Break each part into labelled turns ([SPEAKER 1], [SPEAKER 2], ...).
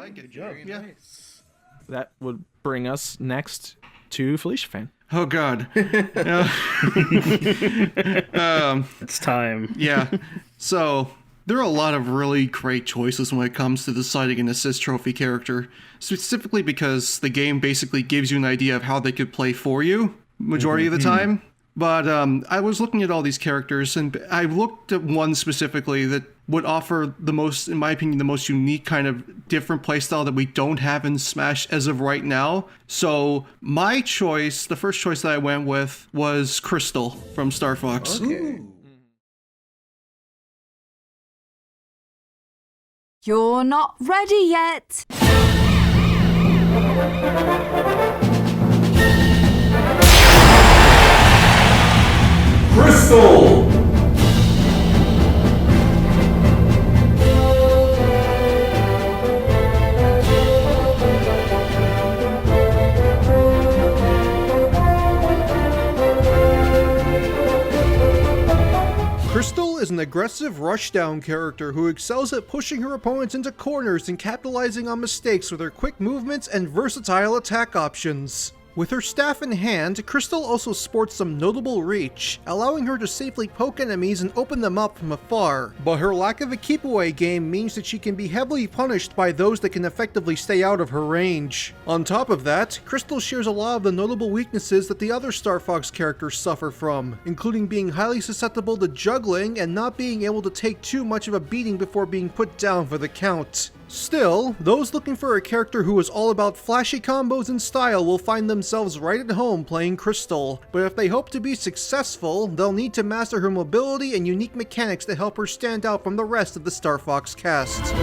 [SPEAKER 1] like it.
[SPEAKER 2] Good job.
[SPEAKER 1] Very
[SPEAKER 2] Yeah.
[SPEAKER 1] nice.
[SPEAKER 3] That would bring us next to Felicia Fan.
[SPEAKER 1] Oh God.
[SPEAKER 2] It's time.
[SPEAKER 1] Yeah. So there are a lot of really great choices when it comes to deciding an assist trophy character, specifically because the game basically gives you an idea of how they could play for you majority of the time. But I was looking at all these characters, and I looked at one specifically that would offer the most, in my opinion, the most unique kind of different playstyle that we don't have in Smash as of right now. So my choice, the first choice that I went with, was Krystal from Star Fox.
[SPEAKER 2] Okay.
[SPEAKER 4] You're not ready yet.
[SPEAKER 5] Krystal!
[SPEAKER 6] Krystal is an aggressive rushdown character who excels at pushing her opponents into corners and capitalizing on mistakes with her quick movements and versatile attack options. With her staff in hand, Krystal also sports some notable reach, allowing her to safely poke enemies and open them up from afar, but her lack of a keep-away game means that she can be heavily punished by those that can effectively stay out of her range. On top of that, Krystal shares a lot of the notable weaknesses that the other Star Fox characters suffer from, including being highly susceptible to juggling and not being able to take too much of a beating before being put down for the count. Still, those looking for a character who is all about flashy combos and style will find themselves right at home playing Krystal, but if they hope to be successful, they'll need to master her mobility and unique mechanics to help her stand out from the rest of the Star Fox cast.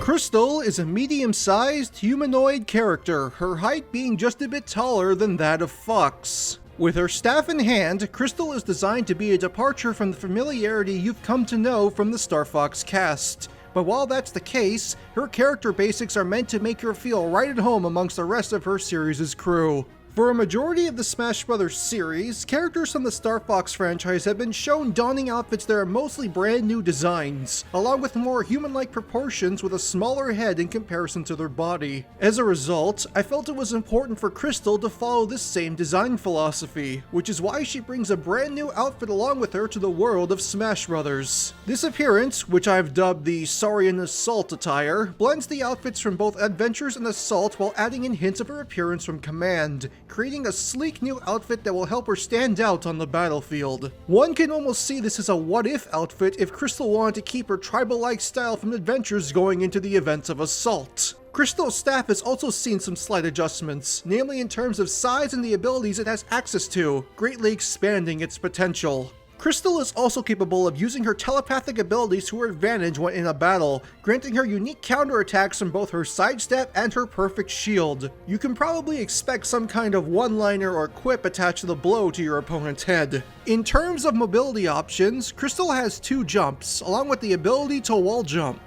[SPEAKER 6] Krystal is a medium-sized humanoid character, her height being just a bit taller than that of Fox. With her staff in hand, Krystal is designed to be a departure from the familiarity you've come to know from the Star Fox cast. But while that's the case, her character basics are meant to make her feel right at home amongst the rest of her series' crew. For a majority of the Smash Bros. Series, characters from the Star Fox franchise have been shown donning outfits that are mostly brand new designs, along with more human-like proportions with a smaller head in comparison to their body. As a result, I felt it was important for Krystal to follow this same design philosophy, which is why she brings a brand new outfit along with her to the world of Smash Bros. This appearance, which I've dubbed the Saurian Assault attire, blends the outfits from both Adventurous and Assault while adding in hints of her appearance from Command, creating a sleek new outfit that will help her stand out on the battlefield. One can almost see this as a what-if outfit if Krystal wanted to keep her tribal-like style from Adventures going into the events of Assault. Krystal's staff has also seen some slight adjustments, namely in terms of size and the abilities it has access to, greatly expanding its potential. Krystal is also capable of using her telepathic abilities to her advantage when in a battle, granting her unique counterattacks from both her sidestep and her perfect shield. You can probably expect some kind of one-liner or quip attached to the blow to your opponent's head. In terms of mobility options, Krystal has 2 jumps, along with the ability to wall jump.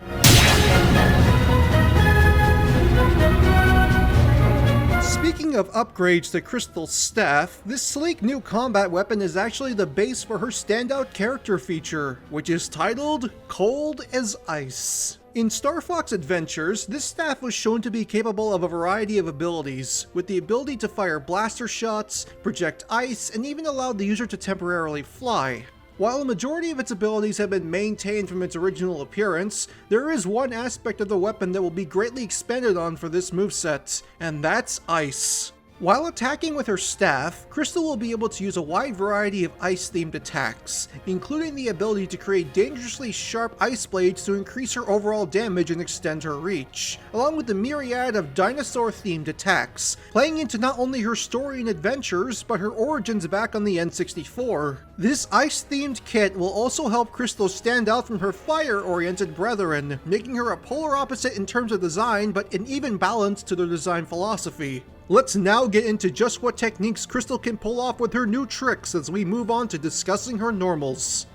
[SPEAKER 6] Speaking of upgrades to Krystal's staff, this sleek new combat weapon is actually the base for her standout character feature, which is titled Cold as Ice. In Star Fox Adventures, this staff was shown to be capable of a variety of abilities, with the ability to fire blaster shots, project ice, and even allowed the user to temporarily fly. While a majority of its abilities have been maintained from its original appearance, there is one aspect of the weapon that will be greatly expanded on for this moveset, and that's ice. While attacking with her staff, Krystal will be able to use a wide variety of ice-themed attacks, including the ability to create dangerously sharp ice blades to increase her overall damage and extend her reach, along with the myriad of dinosaur-themed attacks, playing into not only her story and adventures, but her origins back on the N64. This ice-themed kit will also help Krystal stand out from her fire-oriented brethren, making her a polar opposite in terms of design, but an even balance to their design philosophy. Let's now get into just what techniques Krystal can pull off with her new tricks as we move on to discussing her normals.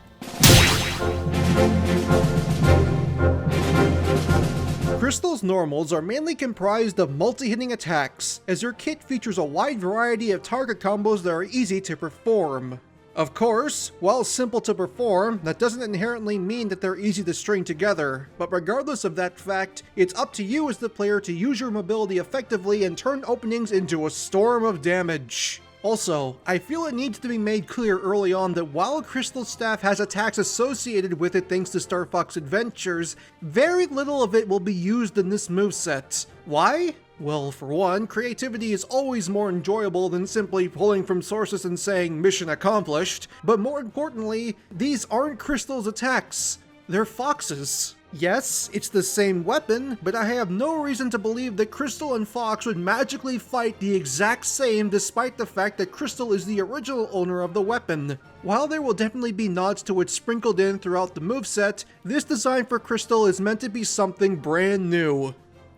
[SPEAKER 6] Krystal's normals are mainly comprised of multi-hitting attacks, as her kit features a wide variety of target combos that are easy to perform. Of course, while simple to perform, that doesn't inherently mean that they're easy to string together, but regardless of that fact, it's up to you as the player to use your mobility effectively and turn openings into a storm of damage. Also, I feel it needs to be made clear early on that while Krystal's staff has attacks associated with it thanks to Star Fox Adventures, very little of it will be used in this moveset. Why? Well, for one, creativity is always more enjoyable than simply pulling from sources and saying mission accomplished, but more importantly, these aren't Krystal's attacks, they're Fox's. Yes, it's the same weapon, but I have no reason to believe that Krystal and Fox would magically fight the exact same despite the fact that Krystal is the original owner of the weapon. While there will definitely be nods to it sprinkled in throughout the moveset, this design for Krystal is meant to be something brand new.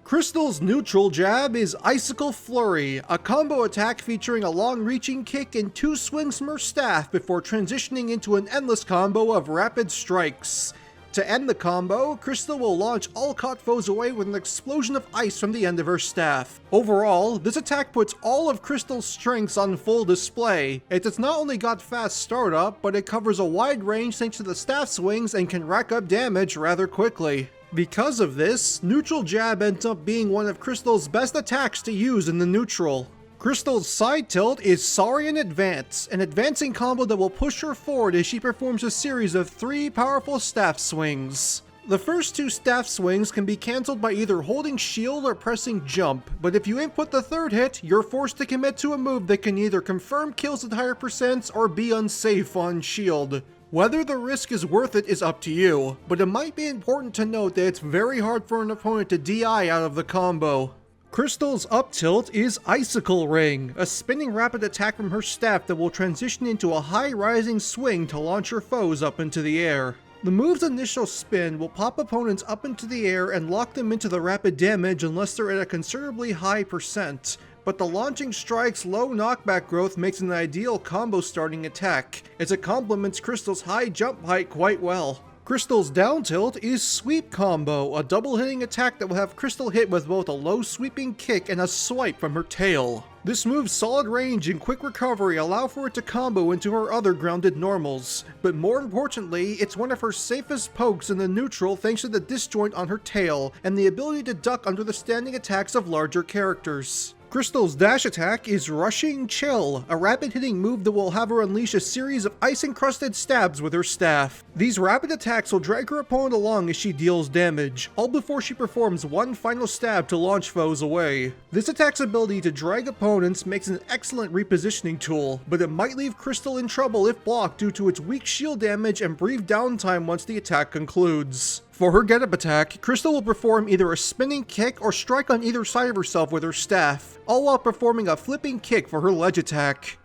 [SPEAKER 6] Krystal's neutral jab is Icicle Flurry, a combo attack featuring a long-reaching kick and 2 swings from her staff before transitioning into an endless combo of rapid strikes. To end the combo, Krystal will launch all caught foes away with an explosion of ice from the end of her staff. Overall, this attack puts all of Krystal's strengths on full display. It has not only got fast startup, but it covers a wide range thanks to the staff swings and can rack up damage rather quickly. Because of this, Neutral Jab ends up being one of Krystal's best attacks to use in the neutral. Krystal's side tilt is Saurian Advance, an advancing combo that will push her forward as she performs a series of 3 powerful staff swings. The first 2 staff swings can be cancelled by either holding shield or pressing jump, but if you input the third hit, you're forced to commit to a move that can either confirm kills at higher percents or be unsafe on shield. Whether the risk is worth it is up to you, but it might be important to note that it's very hard for an opponent to DI out of the combo. Krystal's up tilt is Icicle Ring, a spinning rapid attack from her staff that will transition into a high rising swing to launch her foes up into the air. The move's initial spin will pop opponents up into the air and lock them into the rapid damage unless they're at a considerably high percent. But the launching strike's low knockback growth makes it an ideal combo starting attack, as it complements Krystal's high jump height quite well. Krystal's down tilt is Sweep Combo, a double hitting attack that will have Krystal hit with both a low sweeping kick and a swipe from her tail. This move's solid range and quick recovery allow for it to combo into her other grounded normals, but more importantly, it's one of her safest pokes in the neutral thanks to the disjoint on her tail and the ability to duck under the standing attacks of larger characters. Krystal's dash attack is Rushing Chill, a rapid-hitting move that will have her unleash a series of ice-encrusted stabs with her staff. These rapid attacks will drag her opponent along as she deals damage, all before she performs one final stab to launch foes away. This attack's ability to drag opponents makes it an excellent repositioning tool, but it might leave Krystal in trouble if blocked due to its weak shield damage and brief downtime once the attack concludes. For her get-up attack, Krystal will perform either a spinning kick or strike on either side of herself with her staff, all while performing a flipping kick for her ledge attack.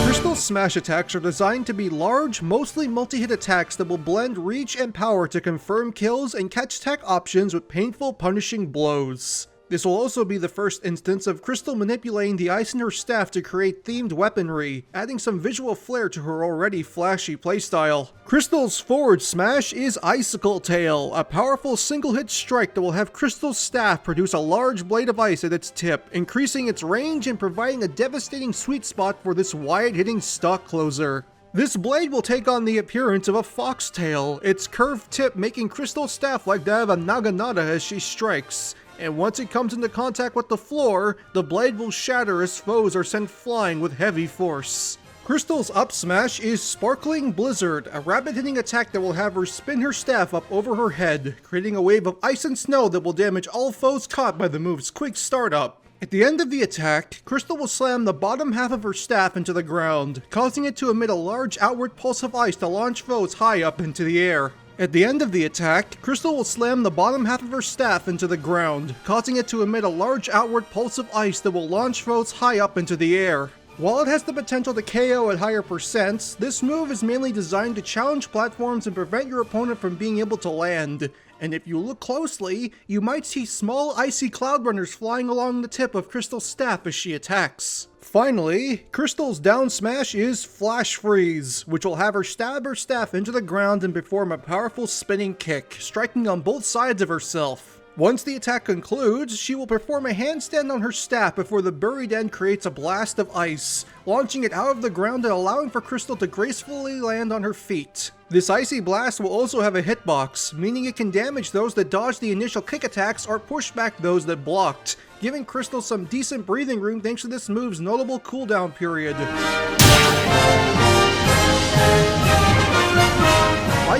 [SPEAKER 6] Krystal's smash attacks are designed to be large, mostly multi-hit attacks that will blend reach and power to confirm kills and catch tech options with painful, punishing blows. This will also be the first instance of Krystal manipulating the ice in her staff to create themed weaponry, adding some visual flair to her already flashy playstyle. Krystal's forward smash is Icicle Tail, a powerful single-hit strike that will have Krystal's staff produce a large blade of ice at its tip, increasing its range and providing a devastating sweet spot for this wide-hitting stock closer. This blade will take on the appearance of a foxtail, its curved tip making Krystal's staff like that of a naginata as she strikes. And once it comes into contact with the floor, the blade will shatter as foes are sent flying with heavy force. Krystal's up smash is Sparkling Blizzard, a rapid-hitting attack that will have her spin her staff up over her head, creating a wave of ice and snow that will damage all foes caught by the move's quick startup. At the end of the attack, Krystal will slam the bottom half of her staff into the ground, causing it to emit a large outward pulse of ice to launch foes high up into the air. At the end of the attack, Krystal will slam the bottom half of her staff into the ground, causing it to emit a large outward pulse of ice that will launch foes high up into the air. While it has the potential to KO at higher percents, this move is mainly designed to challenge platforms and prevent your opponent from being able to land. And if you look closely, you might see small icy cloud runners flying along the tip of Krystal's staff as she attacks. Finally, Krystal's down smash is Flash Freeze, which will have her stab her staff into the ground and perform a powerful spinning kick, striking on both sides of herself. Once the attack concludes, she will perform a handstand on her staff before the buried end creates a blast of ice, launching it out of the ground and allowing for Krystal to gracefully land on her feet. This icy blast will also have a hitbox, meaning it can damage those that dodge the initial kick attacks or push back those that blocked, giving Krystal some decent breathing room thanks to this move's notable cooldown period.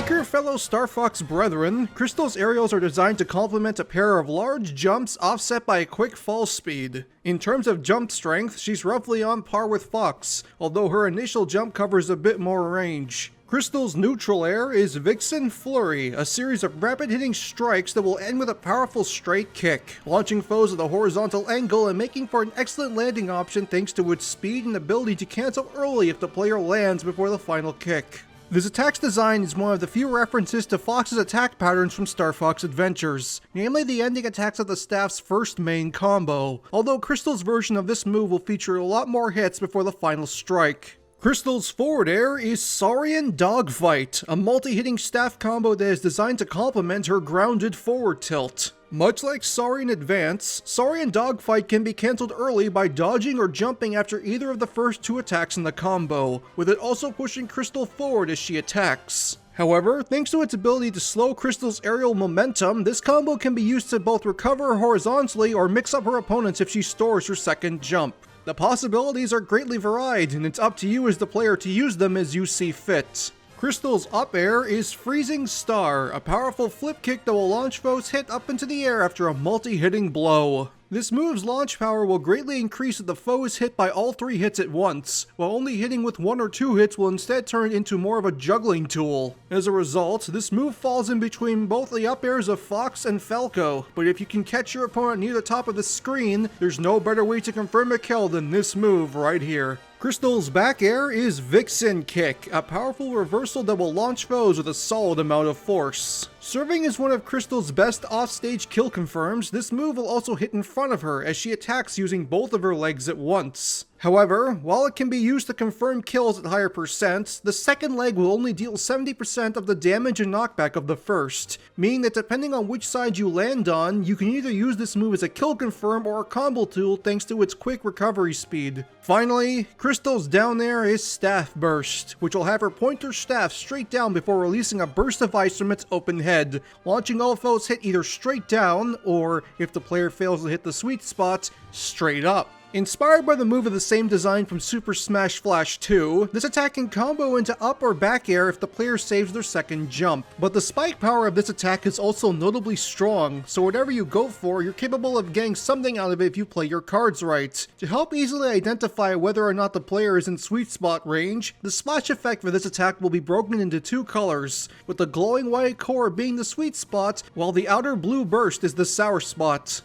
[SPEAKER 6] Like her fellow Star Fox brethren, Krystal's aerials are designed to complement a pair of large jumps offset by a quick fall speed. In terms of jump strength, she's roughly on par with Fox, although her initial jump covers a bit more range. Krystal's neutral air is Vixen Flurry, a series of rapid-hitting strikes that will end with a powerful straight kick, launching foes at a horizontal angle and making for an excellent landing option thanks to its speed and ability to cancel early if the player lands before the final kick. This attack's design is one of the few references to Fox's attack patterns from Star Fox Adventures, namely the ending attacks of the staff's first main combo, although Krystal's version of this move will feature a lot more hits before the final strike. Krystal's forward air is Saurian Dogfight, a multi-hitting staff combo that is designed to complement her grounded forward tilt. Much like Saurian Advance, Saurian Dogfight can be cancelled early by dodging or jumping after either of the first two attacks in the combo, with it also pushing Krystal forward as she attacks. However, thanks to its ability to slow Krystal's aerial momentum, this combo can be used to both recover horizontally or mix up her opponents if she stores her second jump. The possibilities are greatly varied, and it's up to you as the player to use them as you see fit. Krystal's up air is Freezing Star, a powerful flip kick that will launch foes hit up into the air after a multi-hitting blow. This move's launch power will greatly increase if the foe is hit by all three hits at once, while only hitting with one or two hits will instead turn into more of a juggling tool. As a result, this move falls in between both the up airs of Fox and Falco, but if you can catch your opponent near the top of the screen, there's no better way to confirm a kill than this move right here. Krystal's back air is Vixen Kick, a powerful reversal that will launch foes with a solid amount of force. Serving as one of Krystal's best offstage kill confirms, this move will also hit in front of her as she attacks using both of her legs at once. However, while it can be used to confirm kills at higher percents, the second leg will only deal 70% of the damage and knockback of the first, meaning that depending on which side you land on, you can either use this move as a kill confirm or a combo tool thanks to its quick recovery speed. Finally, Krystal's down air is Staff Burst, which will have her point her staff straight down before releasing a burst of ice from its open head, launching all foes hit either straight down or, if the player fails to hit the sweet spot, straight up. Inspired by the move of the same design from Super Smash Flash 2, this attack can combo into up or back air if the player saves their second jump. But the spike power of this attack is also notably strong, so whatever you go for, you're capable of getting something out of it if you play your cards right. To help easily identify whether or not the player is in sweet spot range, the splash effect for this attack will be broken into two colors, with the glowing white core being the sweet spot, while the outer blue burst is the sour spot.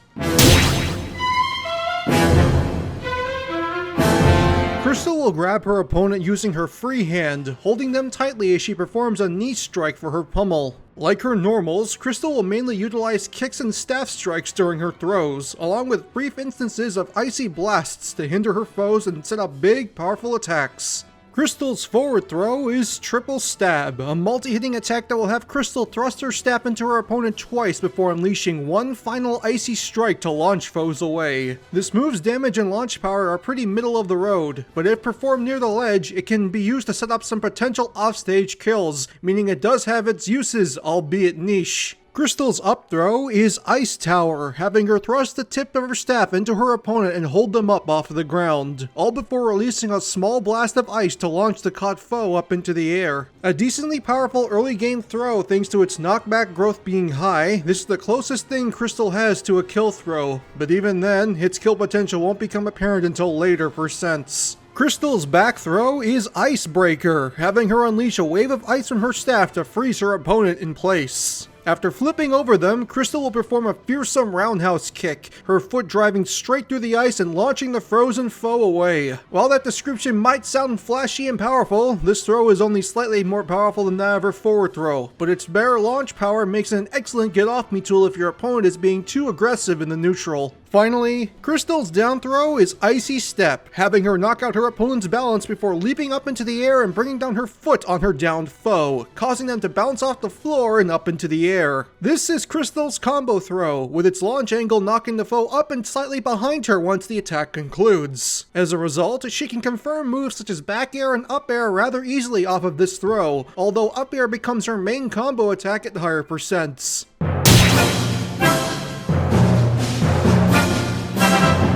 [SPEAKER 6] Krystal will grab her opponent using her free hand, holding them tightly as she performs a knee strike for her pummel. Like her normals, Krystal will mainly utilize kicks and staff strikes during her throws, along with brief instances of icy blasts to hinder her foes and set up big, powerful attacks. Krystal's forward throw is Triple Stab, a multi-hitting attack that will have Krystal thrust her staff into her opponent twice before unleashing one final icy strike to launch foes away. This move's damage and launch power are pretty middle of the road, but if performed near the ledge, it can be used to set up some potential offstage kills, meaning it does have its uses, albeit niche. Krystal's up throw is Ice Tower, having her thrust the tip of her staff into her opponent and hold them up off the ground, all before releasing a small blast of ice to launch the caught foe up into the air. A decently powerful early game throw thanks to its knockback growth being high, this is the closest thing Krystal has to a kill throw, but even then, its kill potential won't become apparent until later percents. Krystal's back throw is Icebreaker, having her unleash a wave of ice from her staff to freeze her opponent in place. After flipping over them, Krystal will perform a fearsome roundhouse kick, her foot driving straight through the ice and launching the frozen foe away. While that description might sound flashy and powerful, this throw is only slightly more powerful than that of her forward throw, but its bare launch power makes it an excellent get-off-me tool if your opponent is being too aggressive in the neutral. Finally, Krystal's down throw is Icy Step, having her knock out her opponent's balance before leaping up into the air and bringing down her foot on her downed foe, causing them to bounce off the floor and up into the air. This is Krystal's combo throw, with its launch angle knocking the foe up and slightly behind her once the attack concludes. As a result, she can confirm moves such as back air and up air rather easily off of this throw, although up air becomes her main combo attack at higher percents.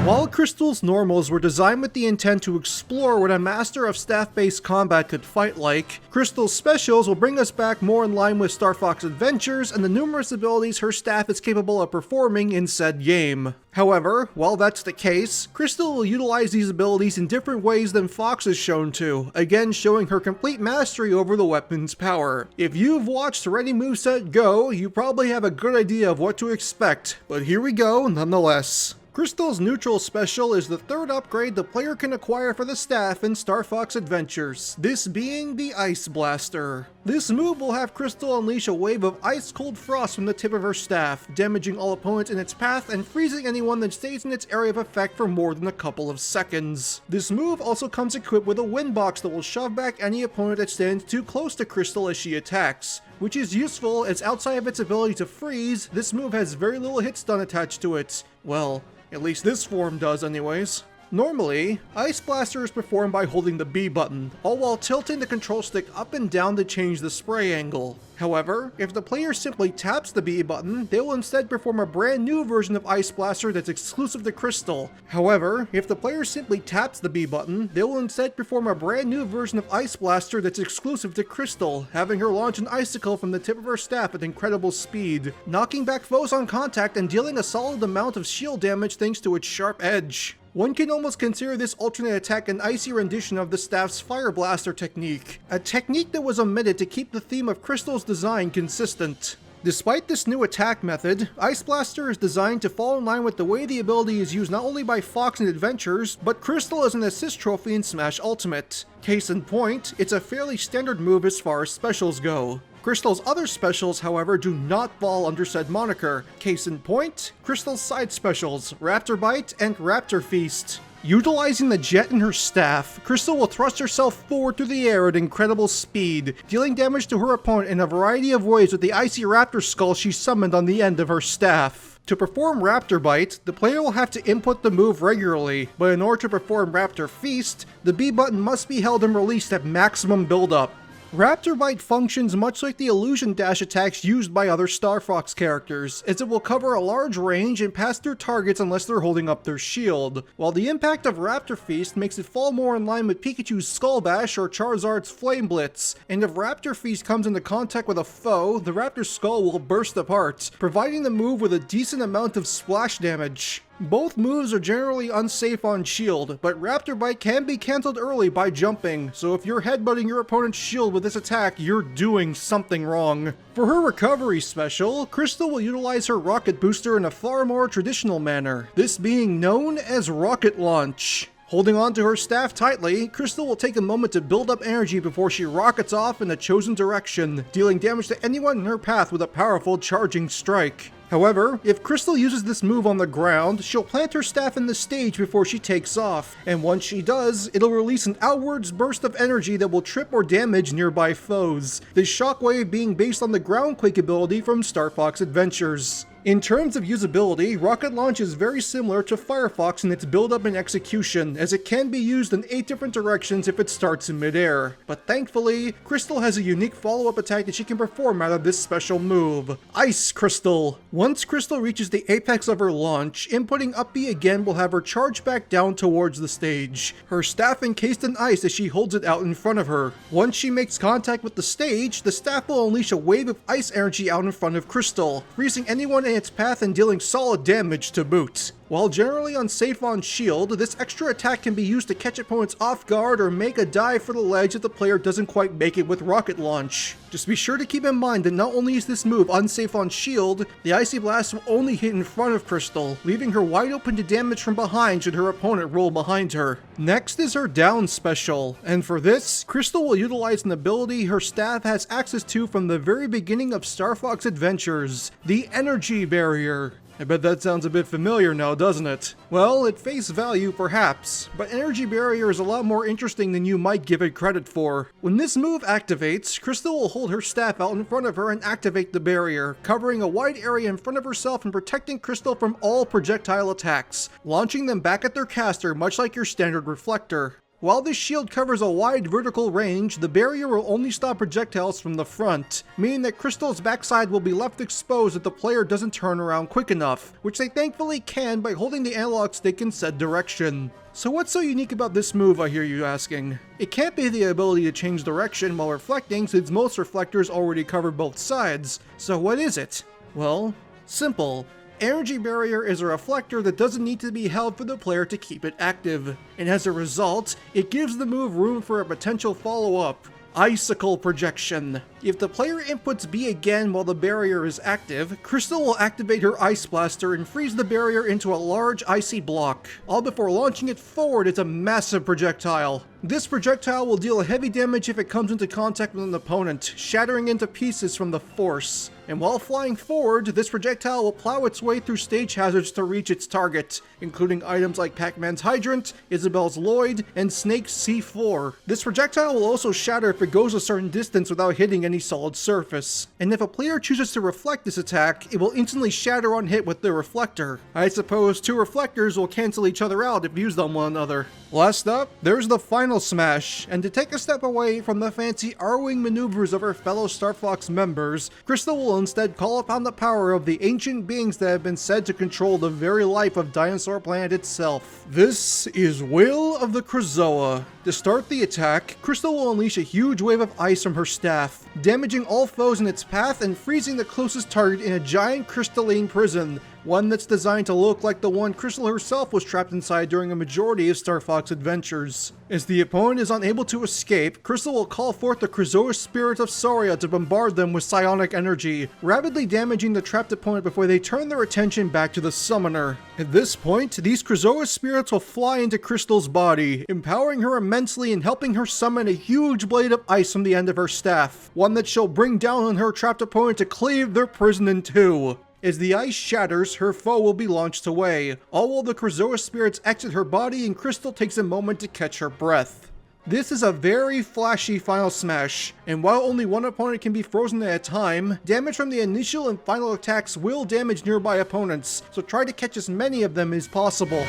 [SPEAKER 6] While Krystal's normals were designed with the intent to explore what a master of staff-based combat could fight like, Krystal's specials will bring us back more in line with Star Fox Adventures and the numerous abilities her staff is capable of performing in said game. However, while that's the case, Krystal will utilize these abilities in different ways than Fox is shown to, again showing her complete mastery over the weapon's power. If you've watched Ready Moveset Go, you probably have a good idea of what to expect, but here we go nonetheless. Krystal's neutral special is the third upgrade the player can acquire for the staff in Star Fox Adventures, this being the Ice Blaster. This move will have Krystal unleash a wave of ice-cold frost from the tip of her staff, damaging all opponents in its path and freezing anyone that stays in its area of effect for more than a couple of seconds. This move also comes equipped with a wind box that will shove back any opponent that stands too close to Krystal as she attacks, which is useful as outside of its ability to freeze, this move has very little hit stun attached to it. Well, at least this form does anyways. Normally, Ice Blaster is performed by holding the B button, all while tilting the control stick up and down to change the spray angle. However, if the player simply taps the B button, they will instead perform a brand new version of Ice Blaster that's exclusive to Krystal. However, if the player simply taps the B button, they will instead perform a brand new version of Ice Blaster that's exclusive to Krystal, having her launch an icicle from the tip of her staff at incredible speed, knocking back foes on contact and dealing a solid amount of shield damage thanks to its sharp edge. One can almost consider this alternate attack an icy rendition of the staff's Fire Blaster technique, a technique that was omitted to keep the theme of Krystal's design consistent. Despite this new attack method, Ice Blaster is designed to fall in line with the way the ability is used not only by Fox in Adventures, but Krystal as an assist trophy in Smash Ultimate. Case in point, it's a fairly standard move as far as specials go. Krystal's other specials, however, do not fall under said moniker. Case in point, Krystal's side specials, Raptor Bite and Raptor Feast. Utilizing the jet in her staff, Krystal will thrust herself forward through the air at incredible speed, dealing damage to her opponent in a variety of ways with the icy raptor skull she summoned on the end of her staff. To perform Raptor Bite, the player will have to input the move regularly, but in order to perform Raptor Feast, the B button must be held and released at maximum buildup. Raptor Bite functions much like the illusion dash attacks used by other Star Fox characters, as it will cover a large range and pass through targets unless they're holding up their shield, while the impact of Raptor Feast makes it fall more in line with Pikachu's Skull Bash or Charizard's Flame Blitz, and if Raptor Feast comes into contact with a foe, the Raptor Skull will burst apart, providing the move with a decent amount of splash damage. Both moves are generally unsafe on shield, but Raptor Bite can be cancelled early by jumping, so if you're headbutting your opponent's shield with this attack, you're doing something wrong. For her recovery special, Krystal will utilize her rocket booster in a far more traditional manner, this being known as Rocket Launch. Holding onto her staff tightly, Krystal will take a moment to build up energy before she rockets off in a chosen direction, dealing damage to anyone in her path with a powerful charging strike. However, if Krystal uses this move on the ground, she'll plant her staff in the stage before she takes off, and once she does, it'll release an outwards burst of energy that will trip or damage nearby foes, this shockwave being based on the Ground Quake ability from Star Fox Adventures. In terms of usability, Rocket Launch is very similar to Firefox in its build-up and execution, as it can be used in 8 different directions if it starts in midair. But thankfully, Krystal has a unique follow-up attack that she can perform out of this special move, Ice Krystal. Once Krystal reaches the apex of her launch, inputting up B again will have her charge back down towards the stage, her staff encased in ice as she holds it out in front of her. Once she makes contact with the stage, the staff will unleash a wave of ice energy out in front of Krystal, freezing anyone in its path and dealing solid damage to boot. While generally unsafe on shield, this extra attack can be used to catch opponents off guard or make a dive for the ledge if the player doesn't quite make it with Rocket Launch. Just be sure to keep in mind that not only is this move unsafe on shield, the Icy Blast will only hit in front of Krystal, leaving her wide open to damage from behind should her opponent roll behind her. Next is her down special, and for this, Krystal will utilize an ability her staff has access to from the very beginning of Star Fox Adventures, the Energy Barrier. I bet that sounds a bit familiar now, doesn't it? Well, at face value, perhaps, but Energy Barrier is a lot more interesting than you might give it credit for. When this move activates, Krystal will hold her staff out in front of her and activate the barrier, covering a wide area in front of herself and protecting Krystal from all projectile attacks, launching them back at their caster much like your standard reflector. While this shield covers a wide vertical range, the barrier will only stop projectiles from the front, meaning that Krystal's backside will be left exposed if the player doesn't turn around quick enough, which they thankfully can by holding the analog stick in said direction. So what's so unique about this move, I hear you asking? It can't be the ability to change direction while reflecting, since most reflectors already cover both sides. So what is it? Well, simple. Energy Barrier is a reflector that doesn't need to be held for the player to keep it active, and as a result, it gives the move room for a potential follow-up: Icicle Projection. If the player inputs B again while the barrier is active, Krystal will activate her Ice Blaster and freeze the barrier into a large icy block, all before launching it forward as a massive projectile. This projectile will deal heavy damage if it comes into contact with an opponent, shattering into pieces from the force. And while flying forward, this projectile will plow its way through stage hazards to reach its target, including items like Pac-Man's Hydrant, Isabel's Lloyd, and Snake's C4. This projectile will also shatter if it goes a certain distance without hitting any solid surface. And if a player chooses to reflect this attack, it will instantly shatter on hit with the reflector. I suppose two reflectors will cancel each other out if used on one another. Last up, there's the final smash, and to take a step away from the fancy R-wing maneuvers of her fellow Star Fox members, Krystal will instead call upon the power of the ancient beings that have been said to control the very life of Dinosaur Planet itself. This is Will of the Krazoa. To start the attack, Krystal will unleash a huge wave of ice from her staff, damaging all foes in its path and freezing the closest target in a giant crystalline prison, one that's designed to look like the one Krystal herself was trapped inside during a majority of Star Fox adventures. As the opponent is unable to escape, Krystal will call forth the Krazoa Spirit of Soria to bombard them with psionic energy, rapidly damaging the trapped opponent before they turn their attention back to the summoner. At this point, these Krazoa spirits will fly into Krystal's body, empowering her immensely and helping her summon a huge blade of ice from the end of her staff, one that she'll bring down on her trapped opponent to cleave their prison in two. As the ice shatters, her foe will be launched away, all while the Krazoa spirits exit her body and Krystal takes a moment to catch her breath. This is a very flashy final smash, and while only one opponent can be frozen at a time, damage from the initial and final attacks will damage nearby opponents, so try to catch as many of them as possible.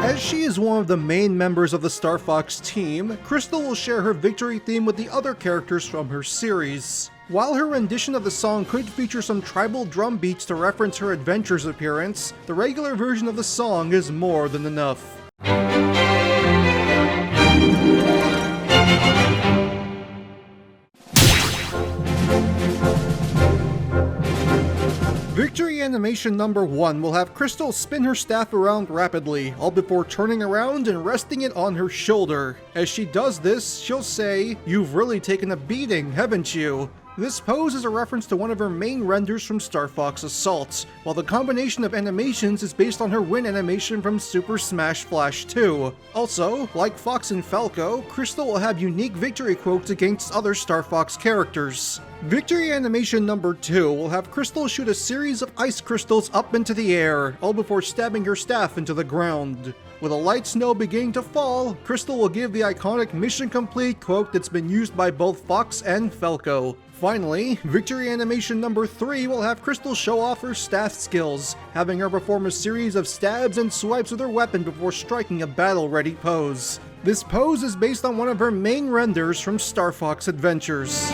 [SPEAKER 6] As she is one of the main members of the Star Fox team, Krystal will share her victory theme with the other characters from her series. While her rendition of the song could feature some tribal drum beats to reference her Adventurous appearance, the regular version of the song is more than enough. Victory animation number 1 will have Krystal spin her staff around rapidly, all before turning around and resting it on her shoulder. As she does this, she'll say, "You've really taken a beating, haven't you?" This pose is a reference to one of her main renders from Star Fox Assault, while the combination of animations is based on her win animation from Super Smash Flash 2. Also, like Fox and Falco, Krystal will have unique victory quotes against other Star Fox characters. Victory animation number 2 will have Krystal shoot a series of ice crystals up into the air, all before stabbing her staff into the ground. With a light snow beginning to fall, Krystal will give the iconic Mission Complete quote that's been used by both Fox and Falco. Finally, victory animation number 3 will have Krystal show off her staff skills, having her perform a series of stabs and swipes with her weapon before striking a battle-ready pose. This pose is based on one of her main renders from Star Fox Adventures.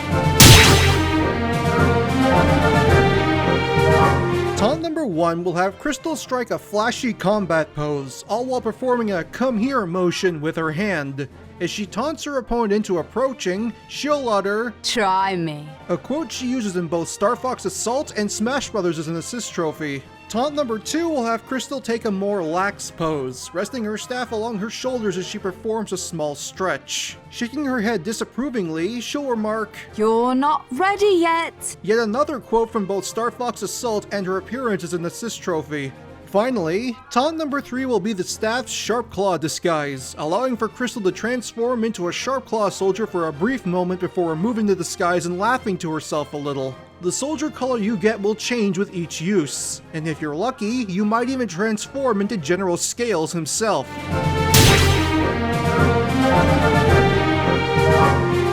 [SPEAKER 6] Taunt number 1 will have Krystal strike a flashy combat pose, all while performing a come here motion with her hand. As she taunts her opponent into approaching, she'll utter,
[SPEAKER 4] "Try me."
[SPEAKER 6] a quote she uses in both Star Fox Assault and Smash Bros. As an assist trophy. Taunt number 2 will have Krystal take a more lax pose, resting her staff along her shoulders as she performs a small stretch. Shaking her head disapprovingly, she'll remark,
[SPEAKER 4] "You're not ready yet."
[SPEAKER 6] Yet another quote from both Star Fox Assault and her appearance as an assist trophy. Finally, taunt number 3 will be the staff's Sharp Claw disguise, allowing for Krystal to transform into a Sharp Claw soldier for a brief moment before removing the disguise and laughing to herself a little. The soldier color you get will change with each use, and if you're lucky, you might even transform into General Scales himself.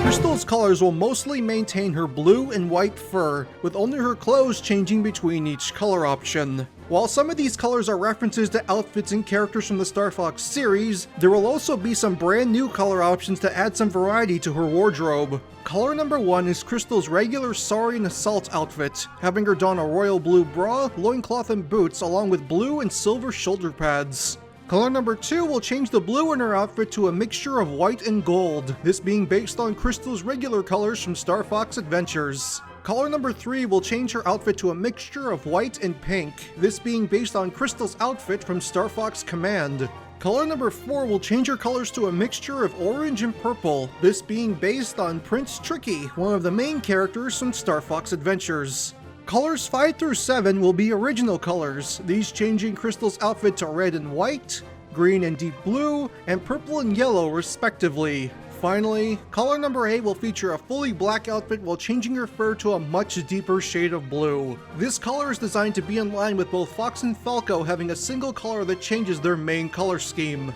[SPEAKER 6] Krystal's colors will mostly maintain her blue and white fur, with only her clothes changing between each color option. While some of these colors are references to outfits and characters from the Star Fox series, there will also be some brand new color options to add some variety to her wardrobe. Color number 1 is Krystal's regular Saurian Assault outfit, having her don a royal blue bra, loincloth and boots along with blue and silver shoulder pads. Color number 2 will change the blue in her outfit to a mixture of white and gold, this being based on Krystal's regular colors from Star Fox Adventures. Color number 3 will change her outfit to a mixture of white and pink, this being based on Krystal's outfit from Star Fox Command. Color number 4 will change her colors to a mixture of orange and purple, this being based on Prince Tricky, one of the main characters from Star Fox Adventures. Colors 5 through 7 will be original colors, these changing Krystal's outfit to red and white, green and deep blue, and purple and yellow respectively. Finally, color number 8 will feature a fully black outfit while changing her fur to a much deeper shade of blue. This color is designed to be in line with both Fox and Falco having a single color that changes their main color scheme.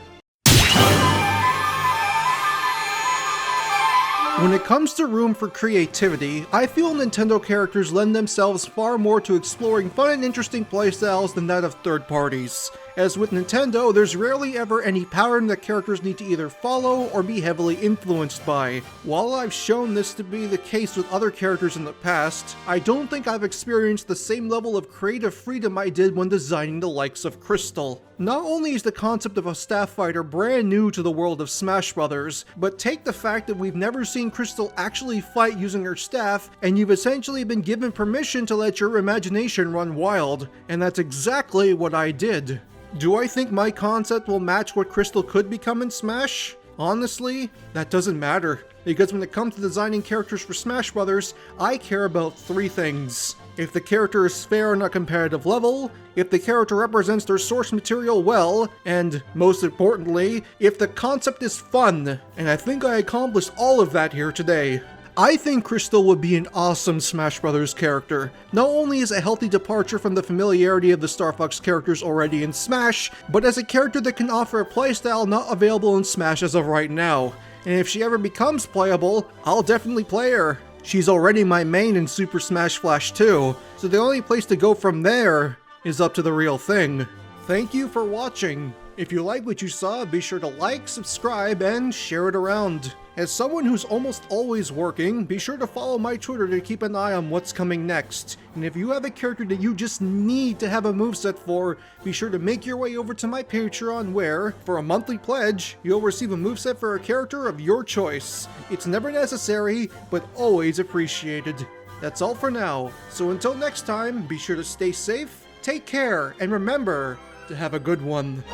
[SPEAKER 6] When it comes to room for creativity, I feel Nintendo characters lend themselves far more to exploring fun and interesting playstyles than that of third parties. As with Nintendo, there's rarely ever any pattern that characters need to either follow or be heavily influenced by. While I've shown this to be the case with other characters in the past, I don't think I've experienced the same level of creative freedom I did when designing the likes of Krystal. Not only is the concept of a staff fighter brand new to the world of Smash Brothers, but take the fact that we've never seen Krystal actually fight using her staff, and you've essentially been given permission to let your imagination run wild, and that's exactly what I did. Do I think my concept will match what Krystal could become in Smash? Honestly, that doesn't matter, because when it comes to designing characters for Smash Brothers, I care about 3 things. If the character is fair on a competitive level, if the character represents their source material well, and most importantly, if the concept is fun, and I think I accomplished all of that here today. I think Krystal would be an awesome Smash Brothers character. Not only is it a healthy departure from the familiarity of the Star Fox characters already in Smash, but as a character that can offer a playstyle not available in Smash as of right now. And if she ever becomes playable, I'll definitely play her. She's already my main in Super Smash Flash 2, so the only place to go from there is up to the real thing. Thank you for watching. If you like what you saw, be sure to like, subscribe, and share it around. As someone who's almost always working, be sure to follow my Twitter to keep an eye on what's coming next. And if you have a character that you just need to have a moveset for, be sure to make your way over to my Patreon where, for a monthly pledge, you'll receive a moveset for a character of your choice. It's never necessary, but always appreciated. That's all for now, so until next time, be sure to stay safe, take care, and remember to have a good one.